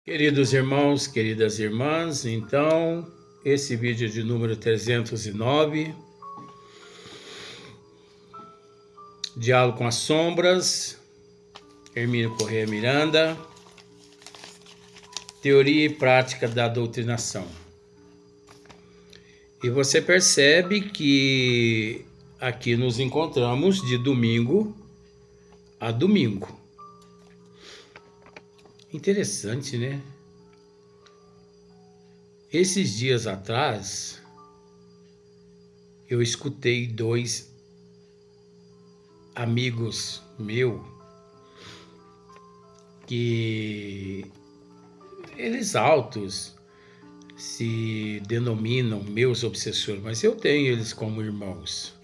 Queridos irmãos, queridas irmãs, então, esse vídeo de número 309, Diálogo com as Sombras, Hermínio Corrêa Miranda, Teoria e Prática da Doutrinação. E você percebe que aqui nos encontramos de domingo a domingo. Interessante, né? Esses dias atrás, eu escutei dois amigos meus que eles altos se denominam meus obsessores, mas eu tenho eles como irmãos.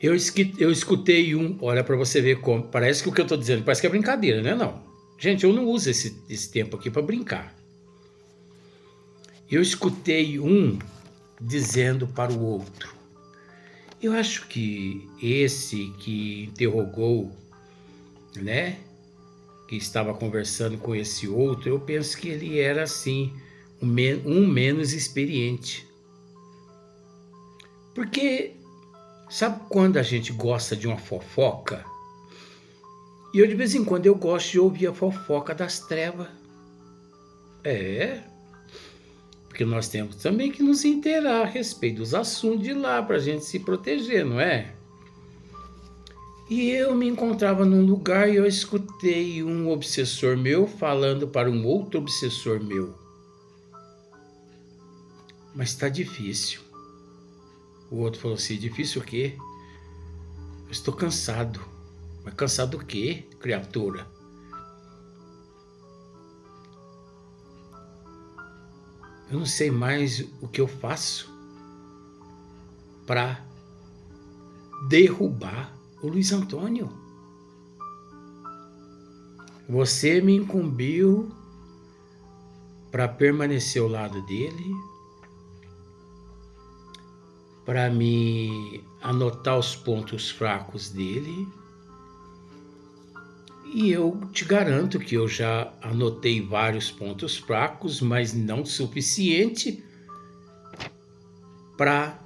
Eu escutei olha para você ver como, parece que o que eu estou dizendo, parece que é brincadeira, né? Não. Gente, eu não uso esse tempo aqui para brincar. Eu escutei um dizendo para o outro. Eu acho que esse que interrogou, né? Que estava conversando com esse outro, eu penso que ele era assim, um menos experiente. Porque sabe quando a gente gosta de uma fofoca? E eu de vez em quando eu gosto de ouvir a fofoca das trevas. Porque nós temos também que nos inteirar a respeito dos assuntos de lá para a gente se proteger, não é? E eu me encontrava num lugar e eu escutei um obsessor meu falando para um outro obsessor meu. Mas está difícil. O outro falou assim, difícil o quê? Eu estou cansado. Mas cansado do quê, criatura? Eu não sei mais o que eu faço para derrubar o Luiz Antônio. Você me incumbiu para permanecer ao lado dele, para me anotar os pontos fracos dele. E eu te garanto que eu já anotei vários pontos fracos, mas não suficiente para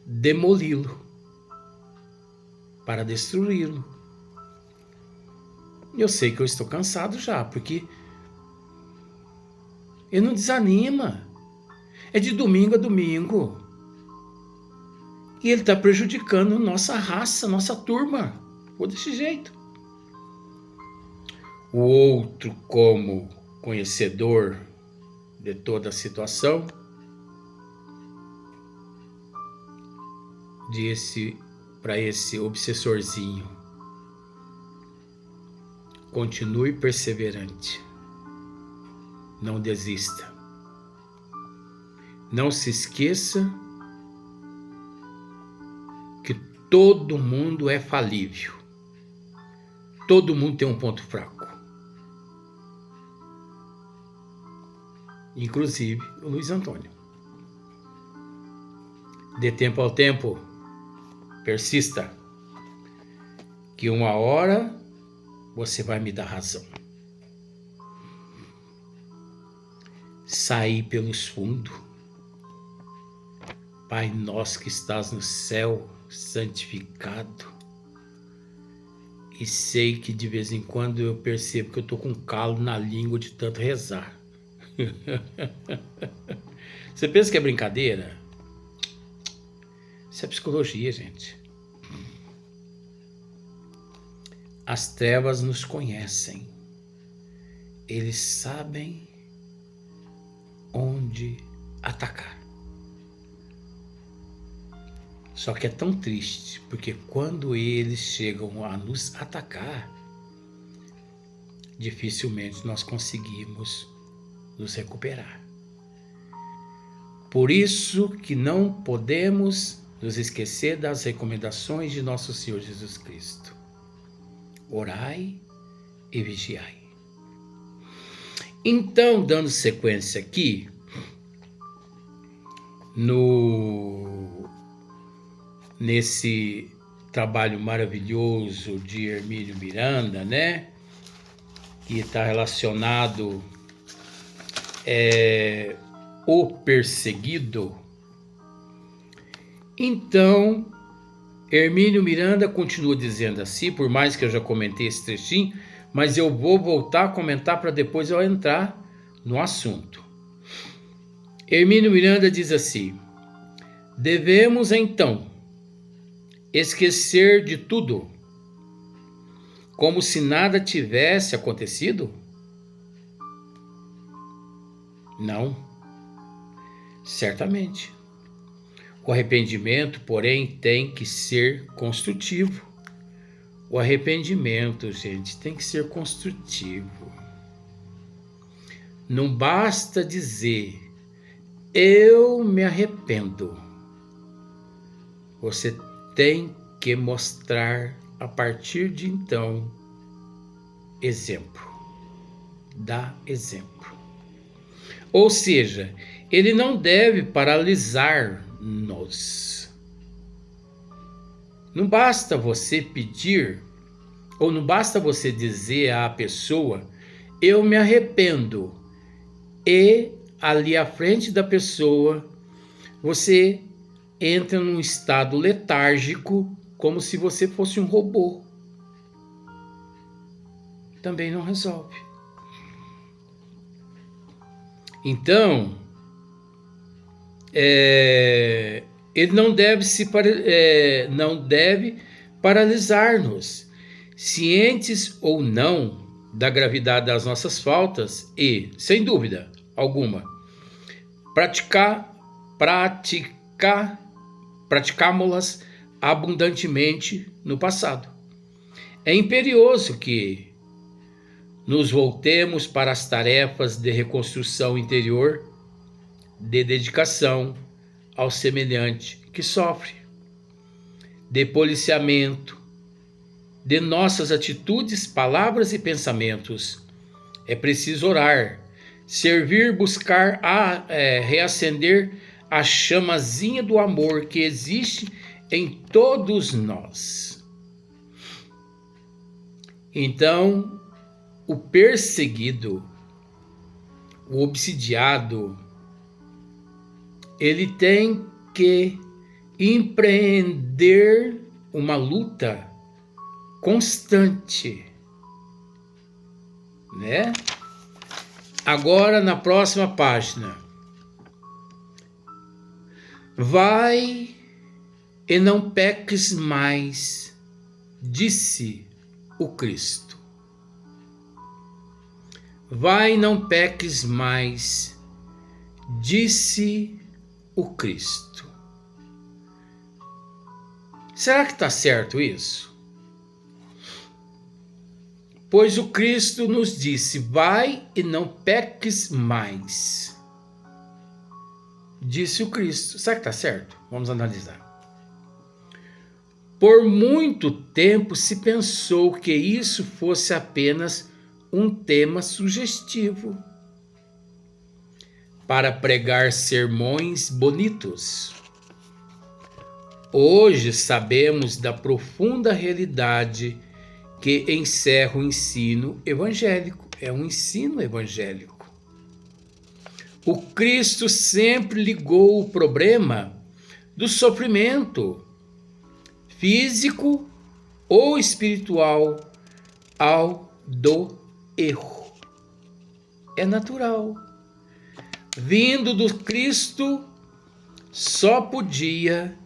demoli-lo, para destruí-lo. Eu sei que eu estou cansado já, porque ele não desanima. É de domingo a domingo. E ele está prejudicando nossa raça, nossa turma. Ficou desse jeito. O outro, como conhecedor de toda a situação, disse para esse obsessorzinho: continue perseverante, não desista, não se esqueça que todo mundo é falível, todo mundo tem um ponto fraco, inclusive o Luiz Antônio. De tempo ao tempo, persista, que uma hora você vai me dar razão. Saí pelos fundos. Pai nosso que estás no céu, santificado. E sei que de vez em quando eu percebo que eu tô com calo na língua de tanto rezar. Você pensa que é brincadeira? Isso é psicologia, gente. As trevas nos conhecem. Eles sabem onde atacar. Só que é tão triste, porque quando eles chegam a nos atacar, dificilmente nós conseguimos nos recuperar. Por isso que não podemos nos esquecer das recomendações de nosso Senhor Jesus Cristo. Orai e vigiai. Então, dando sequência aqui, nesse trabalho maravilhoso de Hermínio Miranda, né? que está relacionado o perseguido. Então, Hermínio Miranda continua dizendo assim, por mais que eu já comentei esse trechinho, mas eu vou voltar a comentar para depois eu entrar no assunto. Hermínio Miranda diz assim: devemos então esquecer de tudo, como se nada tivesse acontecido? Não, certamente. O arrependimento, porém, tem que ser construtivo. O arrependimento, gente, tem que ser construtivo. Não basta dizer, eu me arrependo. Você tem que mostrar, a partir de então, exemplo. Dá exemplo. Ou seja, ele não deve paralisar-nos. Não basta você pedir, ou não basta você dizer à pessoa, eu me arrependo, e ali à frente da pessoa, você entra num estado letárgico, como se você fosse um robô. Também não resolve. Então, ele não deve paralisar-nos, cientes ou não da gravidade das nossas faltas e, sem dúvida alguma, praticámo-las abundantemente no passado. É imperioso que nos voltemos para as tarefas de reconstrução interior, de dedicação ao semelhante que sofre, de policiamento de nossas atitudes, palavras e pensamentos. É preciso orar, servir, buscar reacender a chamazinha do amor que existe em todos nós. Então, o perseguido, o obsidiado, ele tem que empreender uma luta constante, né? Agora, na próxima página, vai e não peques mais, disse o Cristo. Vai e não peques mais, disse o Cristo. Será que está certo isso? Pois o Cristo nos disse, vai e não peques mais. Disse o Cristo. Será que está certo? Vamos analisar. Por muito tempo se pensou que isso fosse apenas um tema sugestivo para pregar sermões bonitos. Hoje sabemos da profunda realidade que encerra o ensino evangélico. É um ensino evangélico. O Cristo sempre ligou o problema do sofrimento físico ou espiritual ao do erro. É natural. Vindo do Cristo, só podia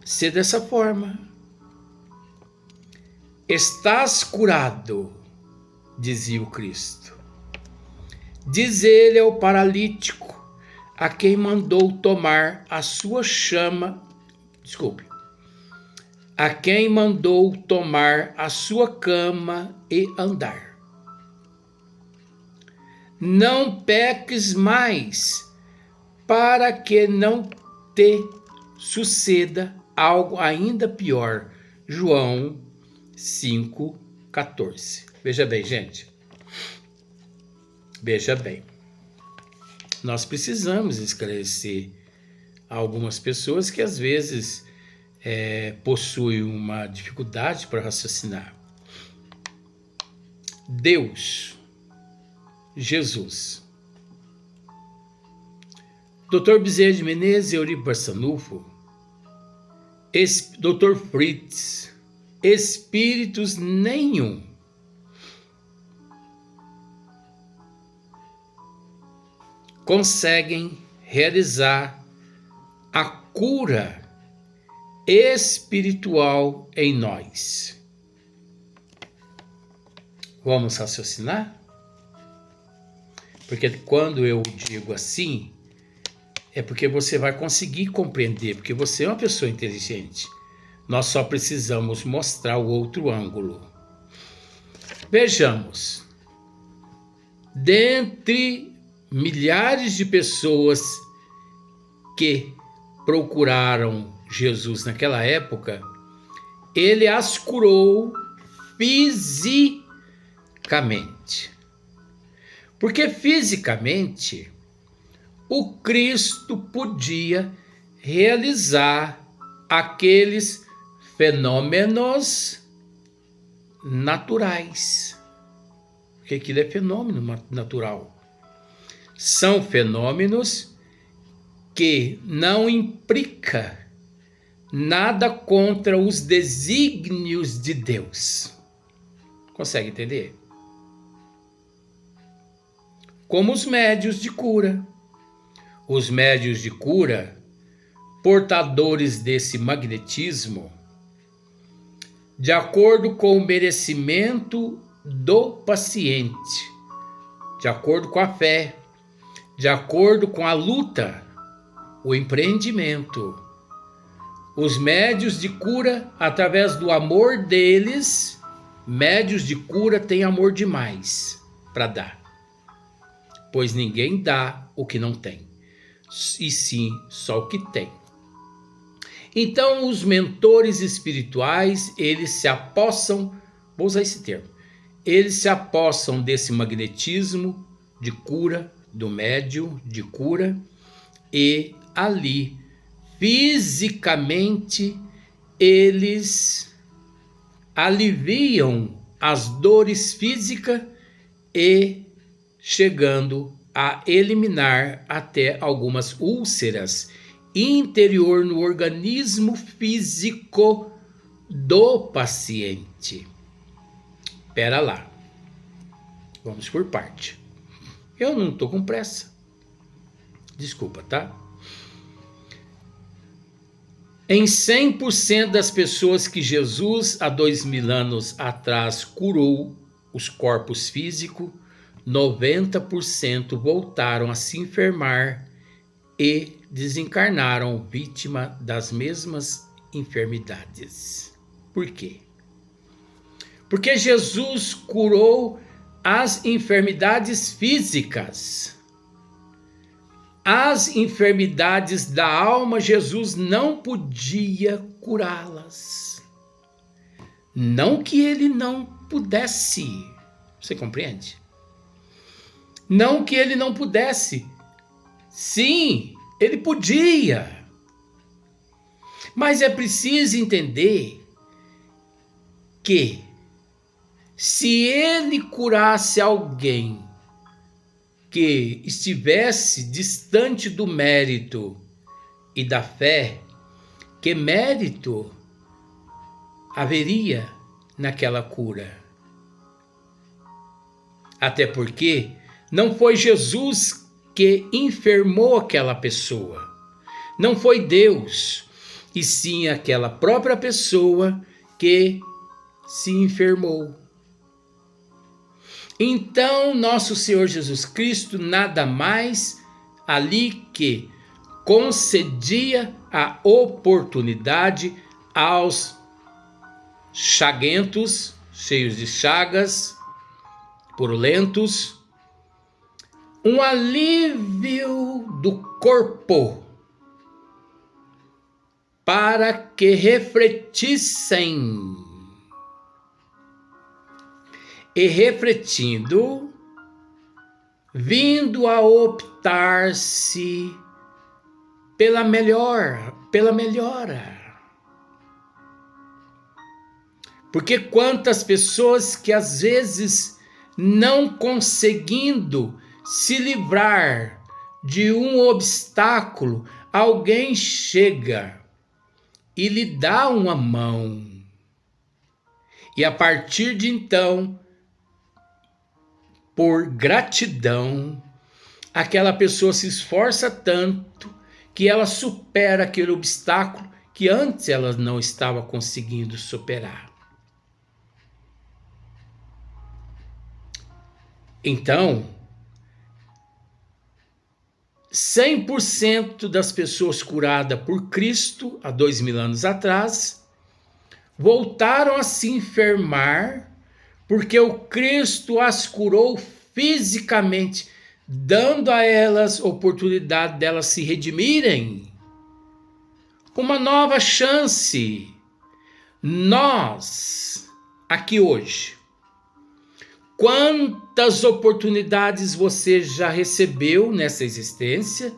ser dessa forma. Estás curado, dizia o Cristo. Diz ele ao paralítico, a quem mandou tomar a sua a quem mandou tomar a sua cama e andar. Não peques mais, para que não te suceda algo ainda pior. João 5,14. Veja bem, gente. Veja bem. Nós precisamos esclarecer a algumas pessoas que às vezes possuem uma dificuldade para raciocinar. Deus, Jesus. Dr. Bezerra de Menezes, Eurico Barçanufo, Dr. Fritz, espíritos nenhum conseguem realizar a cura espiritual em nós. Vamos raciocinar? Porque quando eu digo assim, é porque você vai conseguir compreender, porque você é uma pessoa inteligente. Nós só precisamos mostrar o outro ângulo. Vejamos. Dentre milhares de pessoas que procuraram Jesus naquela época, ele as curou fisicamente. Porque fisicamente o Cristo podia realizar aqueles fenômenos naturais. Porque aquilo é fenômeno natural. São fenômenos que não implicam nada contra os desígnios de Deus. Consegue entender? Como os médios de cura. Os médios de cura, portadores desse magnetismo, de acordo com o merecimento do paciente, de acordo com a fé, de acordo com a luta, o empreendimento. Os médios de cura, através do amor deles, médios de cura têm amor demais para dar, pois ninguém dá o que não tem, e sim só o que tem. Então os mentores espirituais, eles se apossam, vou usar esse termo, eles se apossam desse magnetismo de cura, do médium de cura, e ali, fisicamente, eles aliviam as dores físicas e chegando a eliminar até algumas úlceras interior no organismo físico do paciente. Pera lá, vamos por parte. Eu não estou com pressa. Desculpa, tá? Em 100% das pessoas que Jesus, há 2000 anos atrás, curou os corpos físicos, 90% voltaram a se enfermar e desencarnaram vítima das mesmas enfermidades. Por quê? Porque Jesus curou as enfermidades físicas. As enfermidades da alma, Jesus não podia curá-las. Não que ele não pudesse. Você compreende? Não que ele não pudesse. Sim, ele podia. Mas é preciso entender que se ele curasse alguém que estivesse distante do mérito e da fé, que mérito haveria naquela cura? Até porque não foi Jesus que enfermou aquela pessoa, não foi Deus, e sim aquela própria pessoa que se enfermou. Então, nosso Senhor Jesus Cristo nada mais ali que concedia a oportunidade aos chaguentos, cheios de chagas, purulentos, um alívio do corpo para que refletissem. E refletindo, vindo a optar-se pela melhora. Porque quantas pessoas que às vezes não conseguindo se livrar de um obstáculo, alguém chega e lhe dá uma mão. E a partir de então, por gratidão, aquela pessoa se esforça tanto que ela supera aquele obstáculo que antes ela não estava conseguindo superar. Então, 100% das pessoas curadas por Cristo há 2000 anos atrás voltaram a se enfermar porque o Cristo as curou fisicamente, dando a elas oportunidade delas se redimirem. Uma nova chance. Nós, aqui hoje, quantas oportunidades você já recebeu nessa existência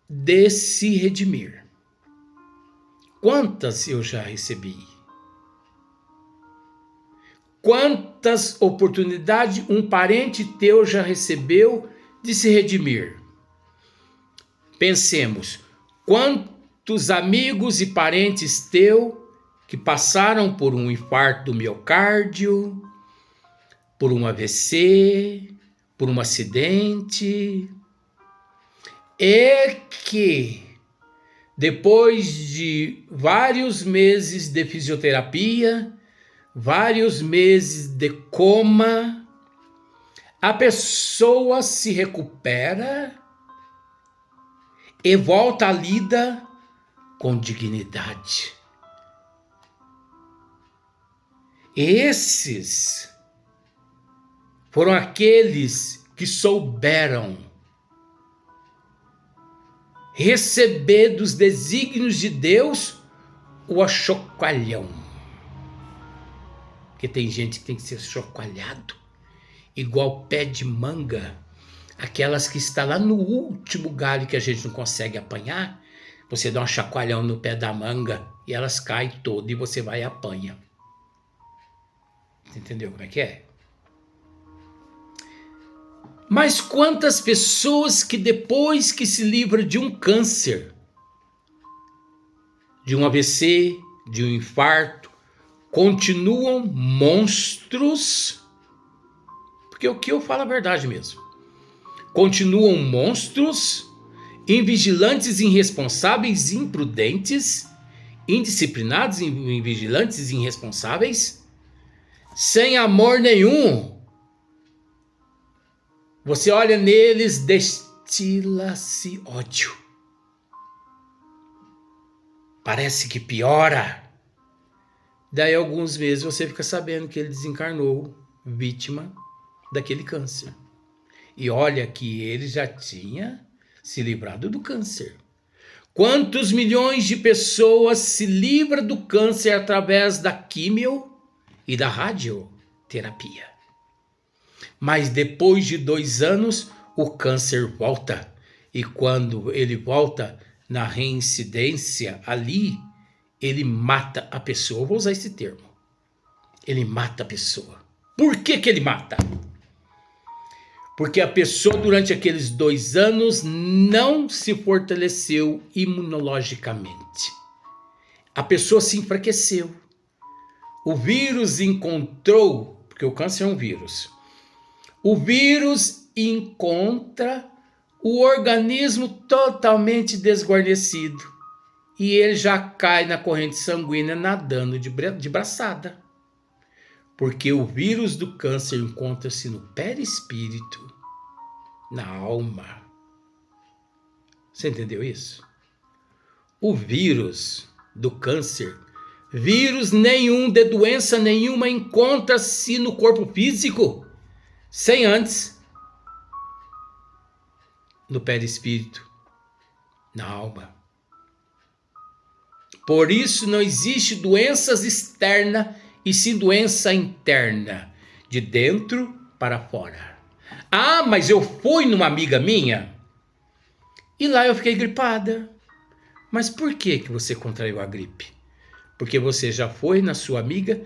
de se redimir? Quantas eu já recebi? Quantas oportunidades um parente teu já recebeu de se redimir? Pensemos, quantos amigos e parentes teus que passaram por um infarto do miocárdio, por um AVC, por um acidente, e que depois de vários meses de fisioterapia, vários meses de coma, a pessoa se recupera e volta à lida com dignidade. Esses foram aqueles que souberam receber dos desígnios de Deus o achocalhão. Porque tem gente que tem que ser chocalhado, igual pé de manga, aquelas que está lá no último galho que a gente não consegue apanhar, você dá um chacoalhão no pé da manga e elas caem todas e você vai e apanha. Você entendeu como é que é? Mas quantas pessoas que depois que se livram de um câncer, de um AVC, de um infarto, continuam monstros, porque o que eu falo é a verdade mesmo, continuam monstros, invigilantes, irresponsáveis, imprudentes, indisciplinados, invigilantes, irresponsáveis, sem amor nenhum. Você olha neles, destila-se ódio. Parece que piora. Daí alguns meses você fica sabendo que ele desencarnou vítima daquele câncer. E olha que ele já tinha se livrado do câncer. Quantos milhões de pessoas se livram do câncer através da quimio e da radioterapia? Mas depois de 2 anos, o câncer volta. E quando ele volta na reincidência ali, ele mata a pessoa. Eu vou usar esse termo. Ele mata a pessoa. Por que ele mata? Porque a pessoa, durante aqueles 2 anos, não se fortaleceu imunologicamente. A pessoa se enfraqueceu. O vírus encontrou, porque o câncer é um vírus. O vírus encontra o organismo totalmente desguarnecido e ele já cai na corrente sanguínea nadando de braçada. Porque o vírus do câncer encontra-se no perispírito, na alma. Você entendeu isso? O vírus do câncer, vírus nenhum de doença nenhuma encontra-se no corpo físico, sem antes no perispírito, na alma. Por isso não existe doenças externas e sim doença interna, de dentro para fora. Ah, mas eu fui numa amiga minha e lá eu fiquei gripada. Mas por que você contraiu a gripe? Porque você já foi na sua amiga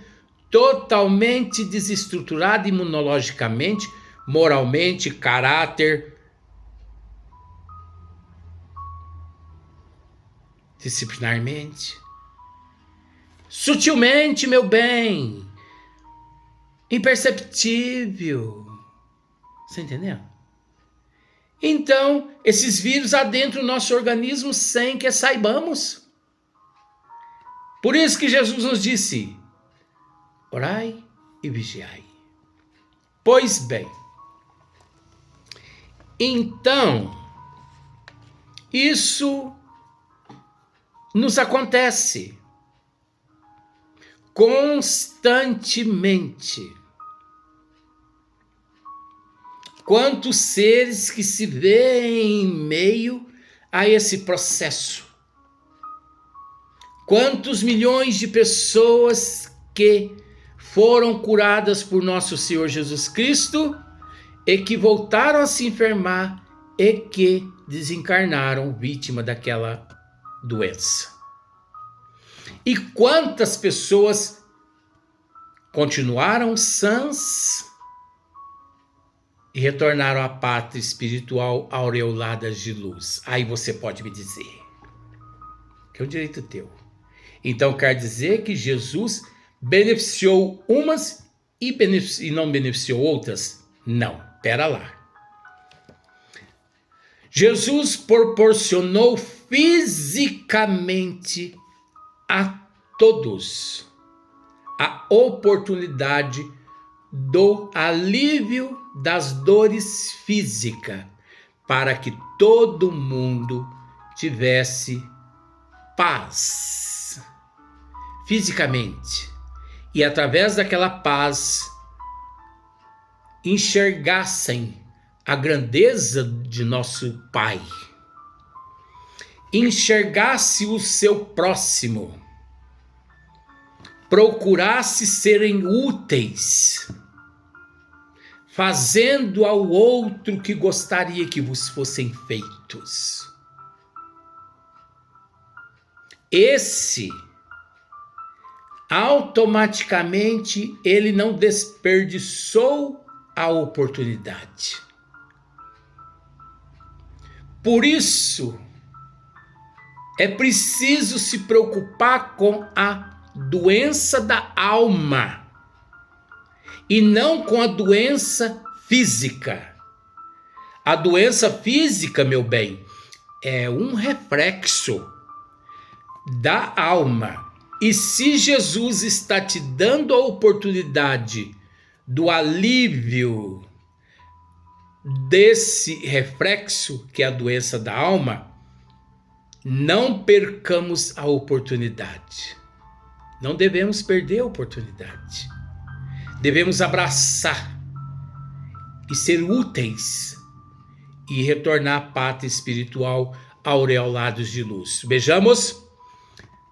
totalmente desestruturada imunologicamente, moralmente, caráter, disciplinarmente, sutilmente, meu bem, imperceptível. Você entendeu? Então, esses vírus adentram o nosso organismo sem que saibamos. Por isso que Jesus nos disse: orai e vigiai. Pois bem, então, isso nos acontece constantemente. Quantos seres que se veem em meio a esse processo? Quantos milhões de pessoas que foram curadas por nosso Senhor Jesus Cristo e que voltaram a se enfermar e que desencarnaram vítima daquela doença? E quantas pessoas continuaram sãs e retornaram à pátria espiritual aureoladas de luz? Aí você pode me dizer, que é um direito teu. Então quer dizer que Jesus beneficiou umas e não beneficiou outras? Não, pera lá. Jesus proporcionou fisicamente a todos a oportunidade do alívio das dores físicas, para que todo mundo tivesse paz fisicamente, e através daquela paz enxergassem a grandeza de nosso Pai, enxergasse o seu próximo, procurasse serem úteis, fazendo ao outro que gostaria que vos fossem feitos. Esse, automaticamente, ele não desperdiçou a oportunidade. Por isso, é preciso se preocupar com a doença da alma e não com a doença física. A doença física, meu bem, é um reflexo da alma. E se Jesus está te dando a oportunidade do alívio desse reflexo, que é a doença da alma, não percamos a oportunidade. Não devemos perder a oportunidade. Devemos abraçar e ser úteis e retornar à pátria espiritual aureolados de luz. Vejamos,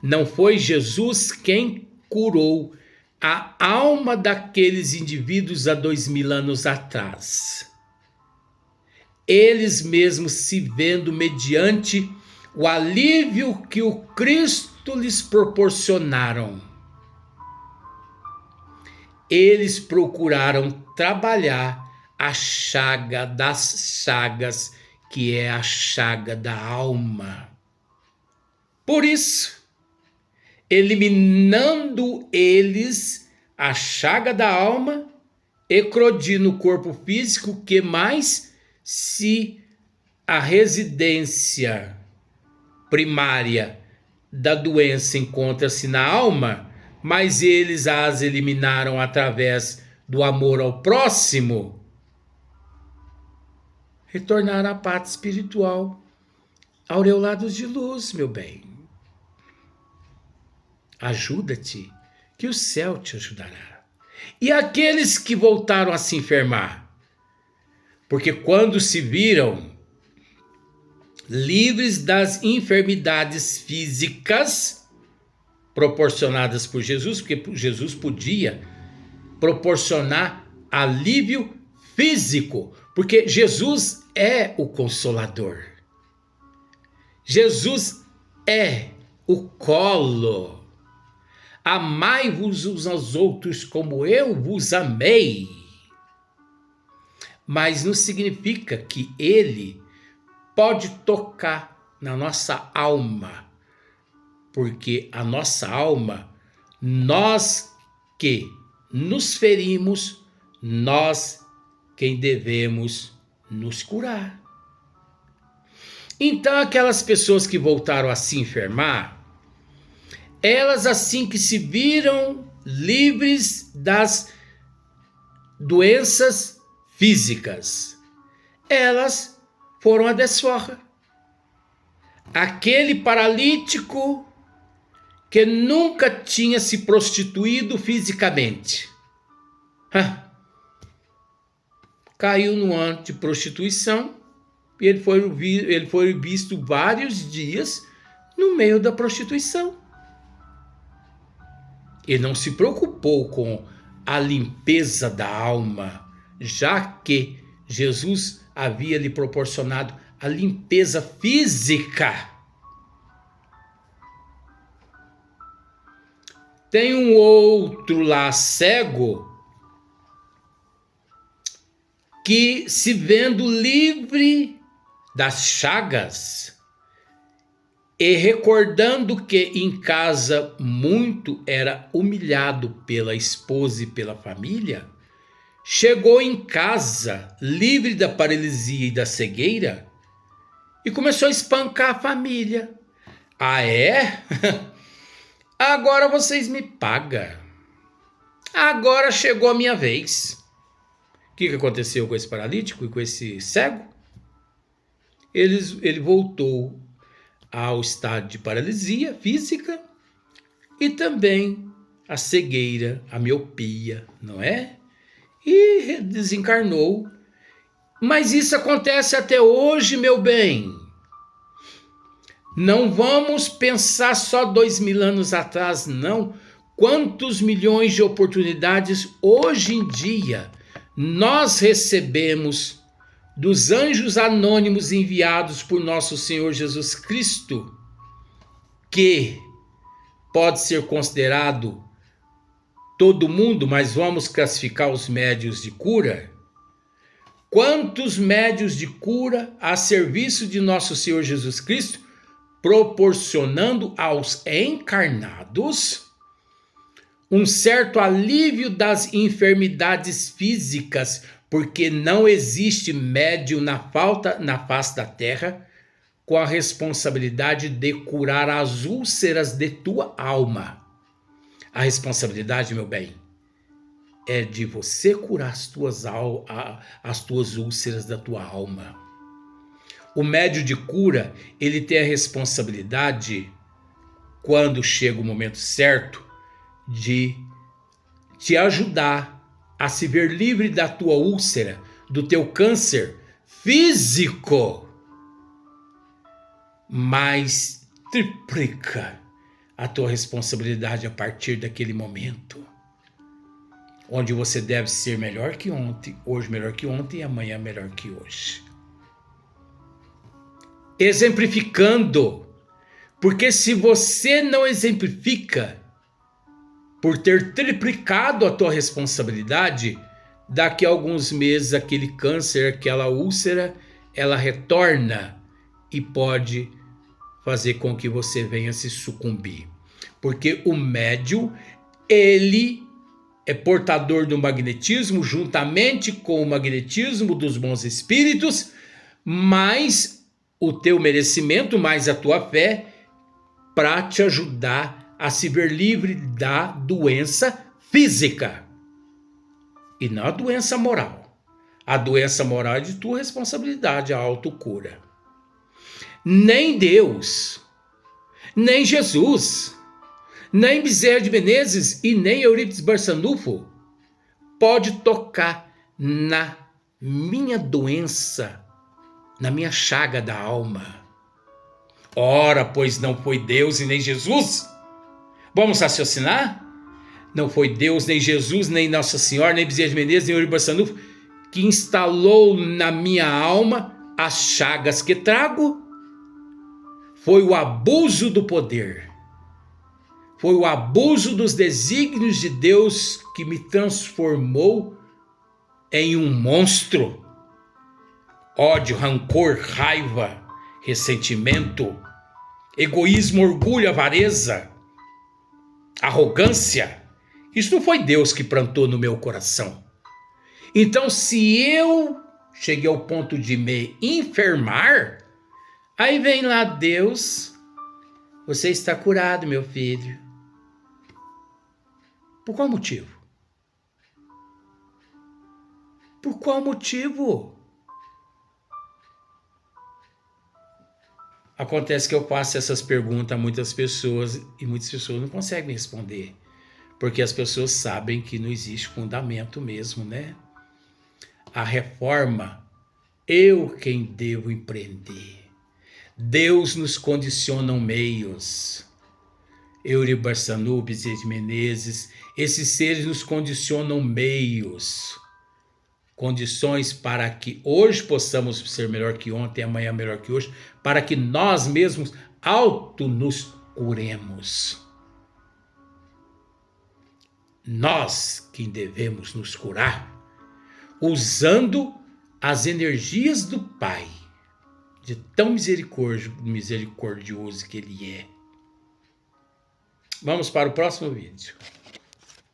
não foi Jesus quem curou a alma daqueles indivíduos há 2000 anos atrás. Eles mesmos se vendo mediante o alívio que o Cristo lhes proporcionaram. Eles procuraram trabalhar a chaga das chagas, que é a chaga da alma. Por isso, eliminando eles a chaga da alma, eclodir no corpo físico, que mais se a residência primária da doença encontra-se na alma, mas eles as eliminaram através do amor ao próximo, retornaram à pátria espiritual, aureolados de luz, meu bem. Ajuda-te, que o céu te ajudará. E aqueles que voltaram a se enfermar? Porque quando se viram livres das enfermidades físicas proporcionadas por Jesus, porque Jesus podia proporcionar alívio físico, porque Jesus é o Consolador. Jesus é o colo. amai-vos uns aos outros como eu vos amei. Mas não significa que ele pode tocar na nossa alma, porque a nossa alma, nós que nos ferimos, nós quem devemos nos curar. Então aquelas pessoas que voltaram a se enfermar, elas assim que se viram livres das doenças físicas, elas foram à desforra. Aquele paralítico que nunca tinha se prostituído fisicamente, caiu no ano de prostituição e ele foi visto vários dias no meio da prostituição. Ele não se preocupou com a limpeza da alma, já que Jesus havia lhe proporcionado a limpeza física. Tem um outro lá cego que, se vendo livre das chagas e recordando que em casa muito era humilhado pela esposa e pela família, chegou em casa livre da paralisia e da cegueira e começou a espancar a família. Ah, é? Agora vocês me pagam. Agora chegou a minha vez. O que aconteceu com esse paralítico e com esse cego? Ele voltou ao estado de paralisia física e também a cegueira, a miopia, não é? E desencarnou. Mas isso acontece até hoje, meu bem. Não vamos pensar só 2000 anos atrás, não. Quantos milhões de oportunidades hoje em dia nós recebemos dos anjos anônimos enviados por nosso Senhor Jesus Cristo, que pode ser considerado todo mundo, mas vamos classificar os médios de cura. Quantos médios de cura a serviço de nosso Senhor Jesus Cristo, proporcionando aos encarnados um certo alívio das enfermidades físicas, porque não existe médium na face da terra com a responsabilidade de curar as úlceras de tua alma. A responsabilidade, meu bem, é de você curar as tuas úlceras da tua alma. O médium de cura, ele tem a responsabilidade, quando chega o momento certo, de te ajudar a se ver livre da tua úlcera, do teu câncer físico, mas triplica a tua responsabilidade a partir daquele momento, onde você deve ser melhor que ontem, hoje melhor que ontem e amanhã melhor que hoje. Exemplificando, porque se você não exemplifica, por ter triplicado a tua responsabilidade, daqui a alguns meses aquele câncer, aquela úlcera, ela retorna e pode fazer com que você venha se sucumbir. Porque o médium, ele é portador do magnetismo, juntamente com o magnetismo dos bons espíritos, mais o teu merecimento, mais a tua fé, para te ajudar a se ver livre da doença física e não a doença moral. A doença moral é de tua responsabilidade, a autocura. Nem Deus, nem Jesus, nem Bezerra de Menezes e nem Eurípides Barçanufo pode tocar na minha doença, na minha chaga da alma. Ora, pois não foi Deus e nem Jesus? Vamos raciocinar? Não foi Deus, nem Jesus, nem Nossa Senhora, nem Bezerra de Menezes, nem Eurípides Barçanufo que instalou na minha alma as chagas que trago? Foi o abuso do poder. Foi o abuso dos desígnios de Deus que me transformou em um monstro. Ódio, rancor, raiva, ressentimento, egoísmo, orgulho, avareza, arrogância. Isso não foi Deus que plantou no meu coração. Então, se eu cheguei ao ponto de me enfermar, aí vem lá Deus, você está curado, meu filho. Por qual motivo? Por qual motivo? Acontece que eu faço essas perguntas a muitas pessoas e muitas pessoas não conseguem responder. Porque as pessoas sabem que não existe fundamento mesmo, né? A reforma, eu quem devo empreender. Deus nos condiciona meios. Euribarçanu, Bezerra de Menezes, esses seres nos condicionam meios. Condições para que hoje possamos ser melhor que ontem, amanhã melhor que hoje, para que nós mesmos nos curemos. Nós quem devemos nos curar, usando as energias do Pai, de tão misericordioso que Ele é. Vamos para o próximo vídeo.